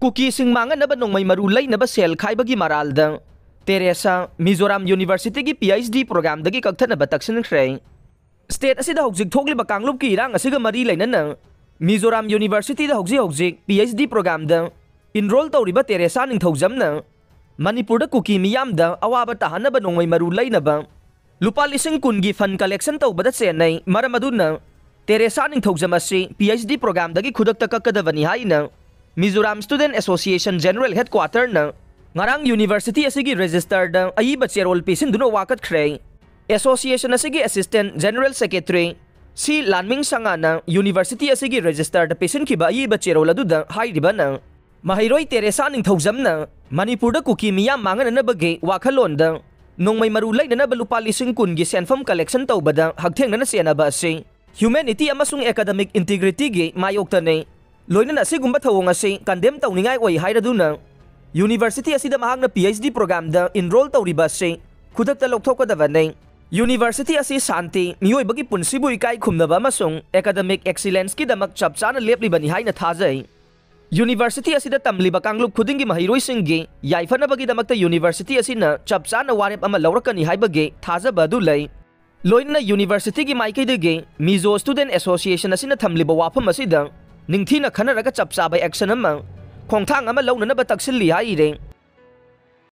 cookie सिंग मांगनब नोंमै मरु लैनब सेल खाइबगी मरालद तेरेसा मिजोराम यूनिवर्सिटी की PhD प्रोग्राम दगी कक्थनब तक्सनख्रे स्टेट असिदा हौजिक थोगलिबा कांगलुप की इरांग असिगा मरी लैनना मिजोराम यूनिवर्सिटी दा हौजिक PhD प्रोग्राम दा इनरोल तौरिबा तेरेसा निंथौजमना मणिपुर कुकी मियाम दा अवाबा ताहनब नोंमै मरु लैनब लुपा लिसिंग कुनगी फंड कलेक्शन तौबदा चेन्नई मरम अदुना तेरेसा निंथौजम असि PhD प्रोग्राम दगी खुदकता कक्कदबनी हाइना Mizoram student association general headquarter न ngarang यूनिवर्सिटी असिगी रजिस्टर दा अयिबा चेरोल पिसिंदुनो वाकतख्रे एसोसिएशन असिगी असिस्टेंट जनरल सेक्रेटरी सी लानमिंग संगाना यूनिवर्सिटी असिगी रजिस्टर दा पिसिंखिबा अयिबा चेरोल अदुदा हाइरिबना महिरोई तेरेसा निंथौजमना मणिपुर दा कुकी मियाम मांगननबगे वाखलोन दा नोंमै मरु लैननब लुपा लिसिंग कुनगी सेनफम कलेक्शन तौबदा हकथेंगना सेनबा असि ह्यूमैनिटी अमसुंग एकेडमिक इंटीग्रिटी गी मायोक्तने लोइनना असिगुंबा थवोंग असि कंडेम तौनिंगाय ओइ हाइरदुना यूनिवर्सिटी असिदा महांगना PhD प्रोग्राम दा इनरोल तौरिबा असि खुदकता लौथोकदबने यूनिवर्सिटी असि शांति मियोइबगी पुनसिबु इकाई खुमनबा अमसुंग एकेडमिक एक्सीलेंस की दमक चपचाना लेपलिबनी हाइना थाजै यूनिवर्सिटी असिदा तमलिबा कांगलुप खुदिंगी महिरोइसिंगी याइफनबगी दमकता यूनिवर्सिटी असिना चपचाना वारेप अमा लौरकनी हाइबगे थाजबा अदु लै लोइनना यूनिवर्सिटी की माइकैदगे मिजो स्टूडेंट एसोसिएशन असिना थमलिबा वाफम असिदा निंगथीना खनरगा चपचाबा एक्शन अमा खोंथांग अमा लौननबा तक्सिल्ली हाइरे